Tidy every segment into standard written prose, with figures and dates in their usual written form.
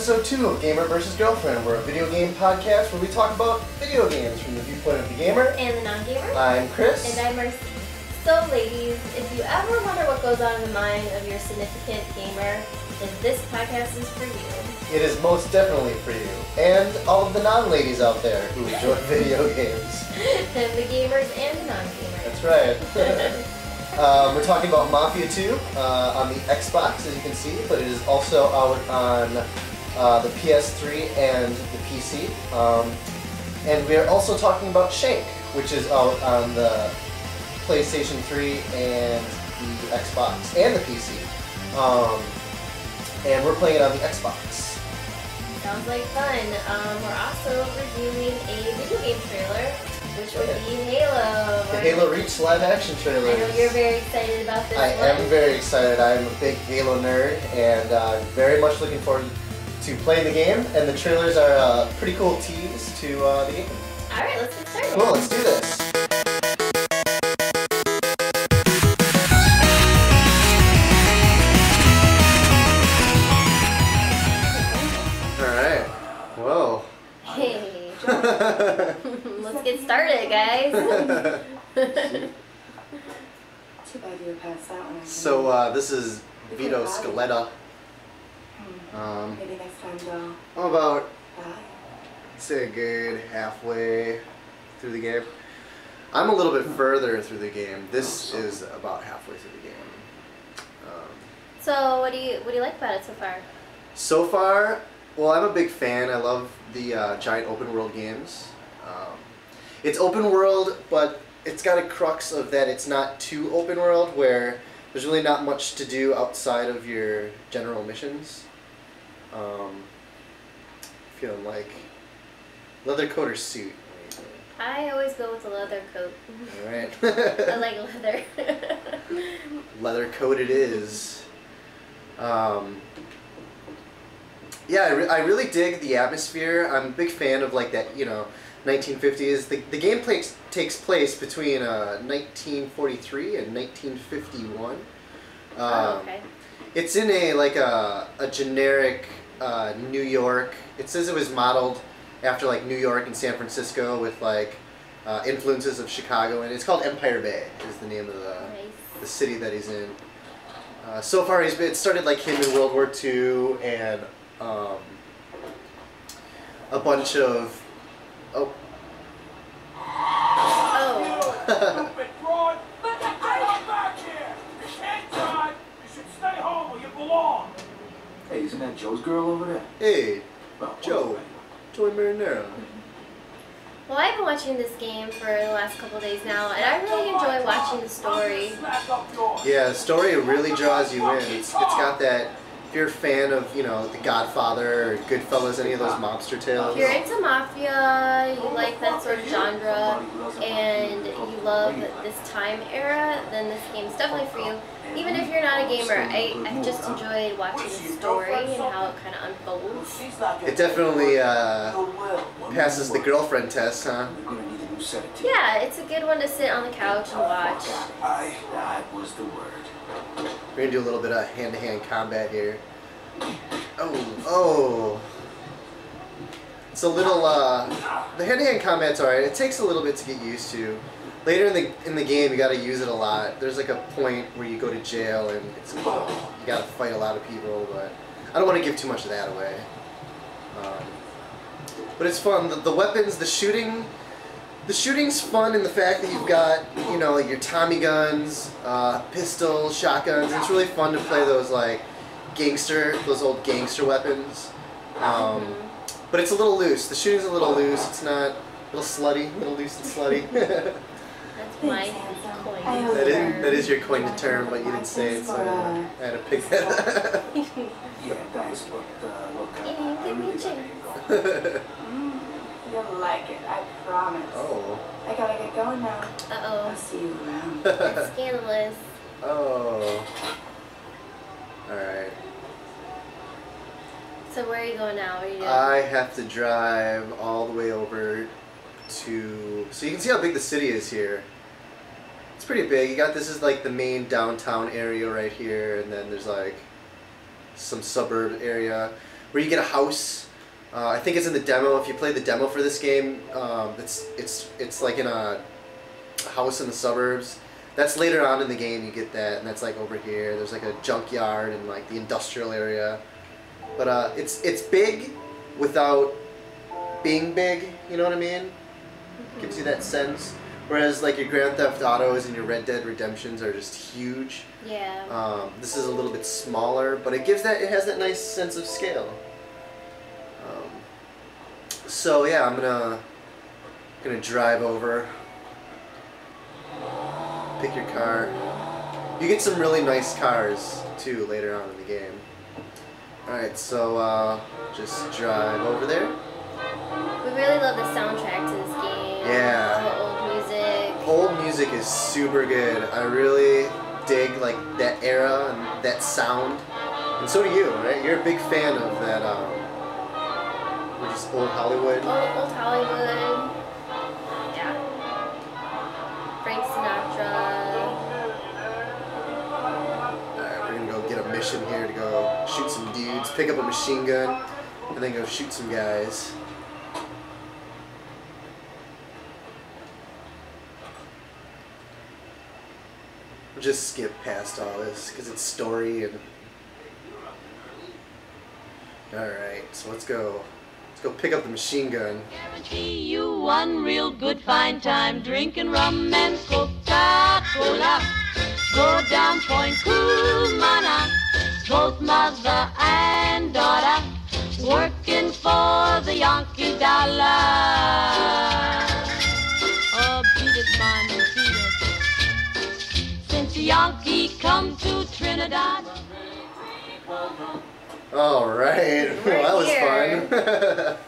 episode 2 of Gamer vs. Girlfriend. We're a video game podcast where we talk about video games from the viewpoint of the gamer and the non-gamer. I'm Chris. And I'm Mercy. So ladies, if you ever wonder what goes on in the mind of your significant gamer, then this podcast is for you. It is most definitely for you. And all of the non-ladies out there who enjoy video games. And the gamers and the non-gamers. That's right. We're talking about Mafia2 on the Xbox, as you can see, but it is also out on the PS3 and the PC. And we're also talking about Shank, which is out on the PlayStation 3 and the Xbox and the PC. And we're playing it on the Xbox. Sounds like fun. We're also reviewing a video game trailer, which would be Halo. The Halo Reach live action trailer. I know you're very excited about this I am very excited. I'm a big Halo nerd and very much looking forward to playing the game. And the trailers are a pretty cool tease to the game. Alright, let's get started. Cool, let's do this. Alright. Whoa. Hey. Let's get started, guys. Too bad you were past that one. So this is Vito Scaletta. Maybe next time though. I'm about, Bye. say, a good halfway through the game. I'm a little bit further through the game. This is about halfway through the game. So what do you like about it so far? So far, well, I'm a big fan. I love the giant open world games. It's open world, but it's got a crux of that it's not too open world, where there's really not much to do outside of your general missions. Feeling like leather coat or suit. I always go with a leather coat. All right. I like leather. Leather coat it is. Yeah, I really dig the atmosphere. I'm a big fan of like that, 1950s. The game takes place between 1943 and 1951. Okay. It's in a generic New York. It says it was modeled after like New York and San Francisco with like influences of Chicago, and it's called Empire Bay is the name of the city that he's in. So far it started like him in World War II and a bunch of Stupid fraud! Get back here! You can't drive! You should stay home where you belong! Hey, isn't that Joe's girl over there? Hey, Well, Joe. Joey Marinero. Well, I've been watching this game for the last couple of days now, and I really enjoy watching the story. Yeah, the story really draws you in. It's got that. If you're a fan of, The Godfather or Goodfellas, any of those mobster tales. If you're into Mafia, you like that sort of genre, and you love this time era, then this game's definitely for you. Even if you're not a gamer, I've just enjoyed watching the story and how it kind of unfolds. It definitely passes the girlfriend test, huh? Yeah, it's a good one to sit on the couch and watch. That was the word. We're going to do a little bit of hand-to-hand combat here. Oh. It's a little, the hand-to-hand combat's alright. It takes a little bit to get used to. Later in the game, you got to use it a lot. There's like a point where you go to jail and you got to fight a lot of people, but I don't want to give too much of that away. But it's fun. The weapons, the shooting's fun in the fact that you've got, like your Tommy guns, pistols, shotguns. It's really fun to play those those old gangster weapons. But it's a little loose. The shooting's a little loose. It's not a little slutty, a little loose and slutty. That's my coin. That is your coined term, but you didn't say it, so I had to pick that. Yeah, thanks, but look, I Give me really a chance. You'll like it, I promise. Oh. I gotta get going now. Uh-oh. I'll see you around. That's scandalous. Oh. Alright. So where are you going now? What are you doing? I have to drive all the way over to... So you can see how big the city is here. It's pretty big. You got, this is like the main downtown area right here, and then there's like some suburb area. where you get a house. I think it's in the demo. If you play the demo for this game, it's like in a house in the suburbs. That's later on in the game. You get that, and that's like over here. There's like a junkyard and like the industrial area. But it's big without being big. You know what I mean? Gives you that sense. Whereas like your Grand Theft Autos and your Red Dead Redemptions are just huge. Yeah. This is a little bit smaller, but it has that nice sense of scale. So yeah, I'm gonna drive over, pick your car. You get some really nice cars too later on in the game. All right, so just drive over there. We really love the soundtrack to this game. Yeah. All the old music. Old music is super good. I really dig like that era and that sound. And so do you, right? You're a big fan of that, just old Hollywood. Old Hollywood. Yeah. Frank Sinatra. Alright, we're gonna go get a mission here to go shoot some dudes, pick up a machine gun, and then go shoot some guys. We'll just skip past all this because it's story and. Alright, so let's go pick up the machine gun. Guarantee you one real good fine time drinking rum and Coca-Cola. Go down Point Cumana, both mother and daughter, working for the Yankee dollar. Oh, beat it, man, beat it. Since the Yankee come to Trinidad. Alright, well, that here. was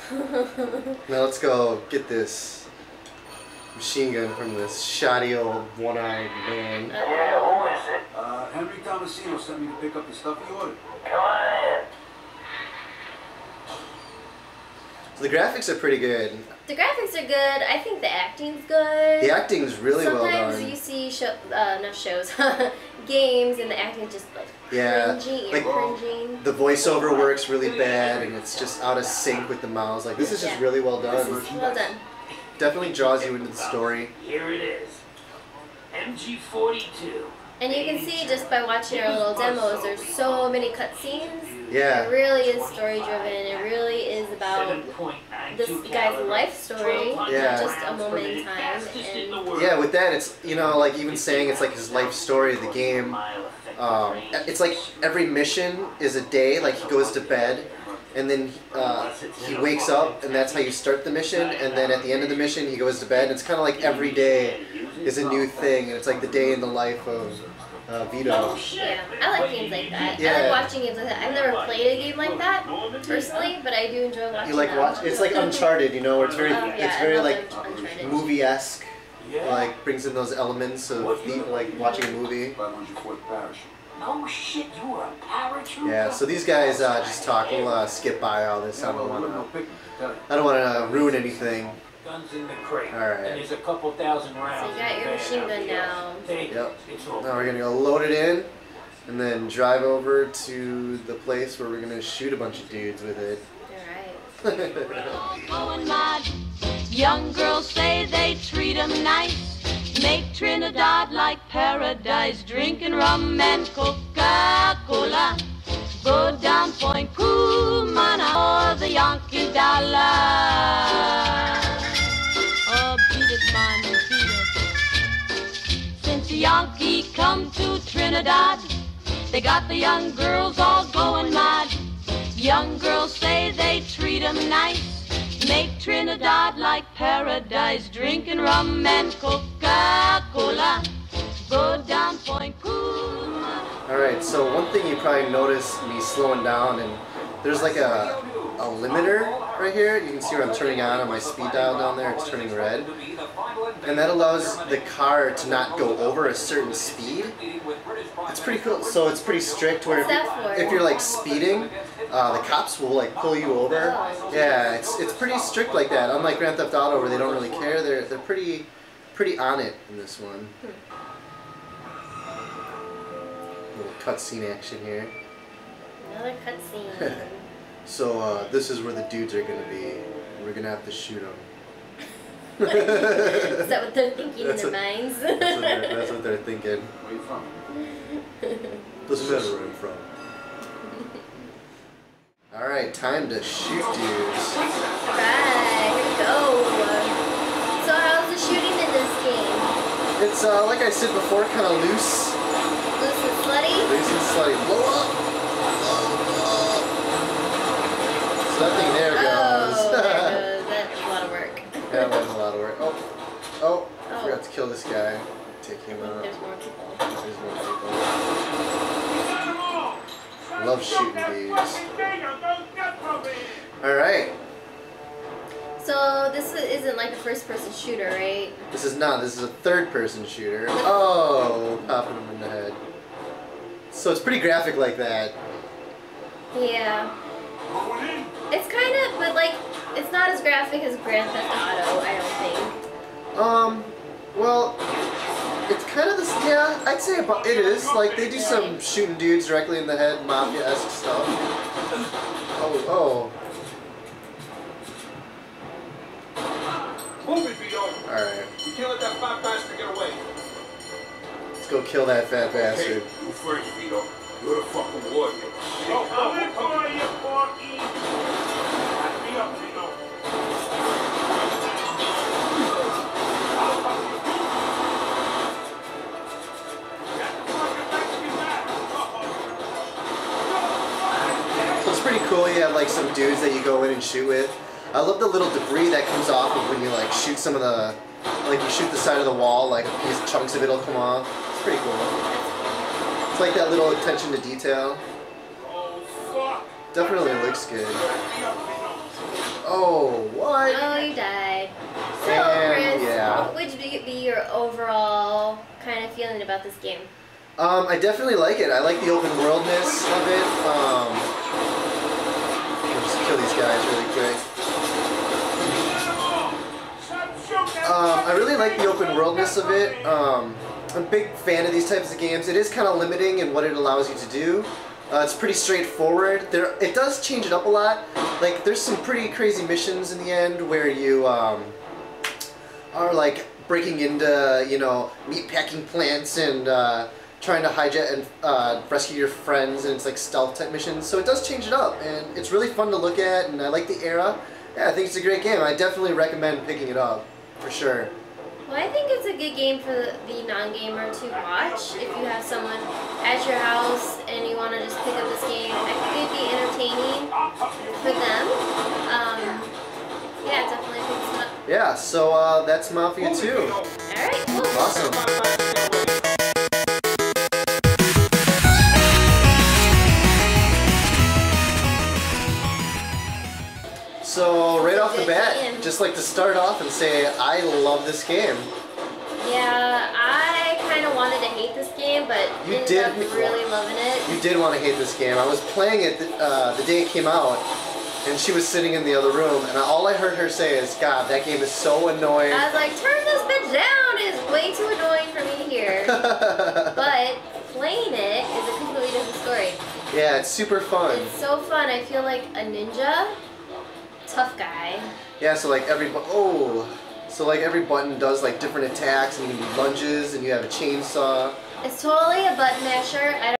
fun. Now let's go get this machine gun from this shoddy old one-eyed man. Yeah, who is it? Henry Tomasino sent me to pick up the stuff he ordered. Come on in. So the graphics are pretty good. The graphics are good. I think the acting's good. The acting's really well done. Sometimes you see not shows, games, and the acting's just like Yeah, cringy, like- cringing. The voiceover works really bad, and it's just out of sync with the mouths. Like, this is just Yeah. really well done. This is well done. Definitely draws you into the story. Here it is. MG42. And you can see just by watching our little demos, there's so many cutscenes. Yeah. It really is story driven. It really is about this guy's life story, Yeah. not just a moment in time. And Yeah, with that, it's, you know, like even saying it's like his life story, the game, it's like every mission is a day, like he goes to bed, and then he wakes up, and that's how you start the mission, and then at the end of the mission, he goes to bed, and it's kind of like every day is a new thing, and it's like the day in the life of Vito. yeah, I like games like that. I Yeah. like watching games like that. I've never played a game like that personally, but I do enjoy watching. You like them. watch? It's like Uncharted, you know, where it's very, Yeah, it's I very love like Uncharted. movie-esque, like brings in those elements of like watching a movie. 504th Parish. No shit, you were a paratrooper? Yeah, so these guys just talk. We'll skip by all this. I don't want to ruin anything. Guns in the crate. All right. And there's a couple thousand rounds. So you got your machine gun now. Take it. Yep. It's all Now we're gonna go load it in, and then drive over to the place where we're gonna shoot a bunch of dudes with it. Alright. Going mad. Young girls say they treat 'em nice. Make Trinidad like paradise. Drinking rum and Coca-Cola. Go down Point Cumana for the Yankee dollar. Oh, beat it, man, beat it. Since the Yankee come to Trinidad, they got the young girls all going mad. Young girls say they treat 'em nice. Make Trinidad like paradise. Drinking rum and Coca-Cola. Go down Point Cumana. Alright, so one thing you probably noticed me slowing down, and there's like a limiter right here. You can see where I'm turning on my speed dial down there, it's turning red. And that allows the car to not go over a certain speed. It's pretty cool. So it's pretty strict where What's that for? if you're like speeding, the cops will like pull you over. Yeah, it's pretty strict like that. Unlike Grand Theft Auto where they don't really care, they're pretty on it in this one. Little cutscene action here. Another cutscene. So this is where the dudes are gonna be. And we're gonna have to shoot them. Is that what they're thinking in their minds? That's what they're thinking. Where you from? Doesn't matter where I'm from. Alright, time to shoot dudes. Alright, here we go. So how's the shooting in this game? It's like I said before, kind of loose. Loose and slutty? Loose and slutty. Blow up! Blow up! So that thing there goes. Oh, there goes. That's a lot of work. Yeah, that was a lot of work. Oh, I forgot to kill this guy. Take him out. There's more people. There's more people. Love shooting these. Alright. So this isn't like a first-person shooter, right? This is not. This is a third-person shooter. Oh, popping him in the head. So it's pretty graphic like that. Yeah. It's kind of, but like, it's not as graphic as Grand Theft Auto, I don't think. Well, it's kind of this. Yeah, I'd say about it is. Like they do some shooting dudes directly in the head, mafia-esque stuff. Oh. Move it, Vito. Alright. You can't let that fat bastard get away. Let's go kill that fat bastard. You first, Vito. You're the fucking warrior. Oh, I'm in for you, Porky. Back me up, Vito. So it's pretty cool. You have like some dudes that you go in and shoot with. I love the little debris that comes off of when you like shoot some of the, like you shoot the side of the wall, like chunks of it will come off. It's pretty cool. It's like that little attention to detail. Oh, fuck. Definitely looks good. Back me up, Vito. Oh, what? Oh, you died. So, And, Chris, yeah. what would be your overall kind of feeling about this game? I definitely like it. I like the open worldness of it. I'll just kill these guys really quick. I really like the open worldness of it. I'm a big fan of these types of games. It is kind of limiting in what it allows you to do. It's pretty straightforward. It does change it up a lot. Like there's some pretty crazy missions in the end where you are like breaking into, you know, meatpacking plants and trying to hijack and rescue your friends, and it's like stealth type missions. So it does change it up, and it's really fun to look at, and I like the era. Yeah, I think it's a great game. I definitely recommend picking it up, for sure. Well, I think it's a good game for the non-gamer to watch. If you have someone at your house and you want to just pick up this game, I think it'd be entertaining for them. Yeah, definitely pick this one up. Yeah, so that's Mafia2. Alright, cool. Awesome. So right off the bat, just like to start off and say I love this game. Yeah, I kind of wanted to hate this game, but You ended did. up really loving it. You did want to hate this game. I was playing it the day it came out, and she was sitting in the other room, and all I heard her say is, "God, that game is so annoying." I was like, turn this bitch down! It's way too annoying for me to hear. But playing it is a completely different story. Yeah, it's super fun. It's so fun. I feel like a ninja. Tough guy. Yeah, so like every button does like different attacks, and you can do lunges, and you have a chainsaw. It's totally a button masher.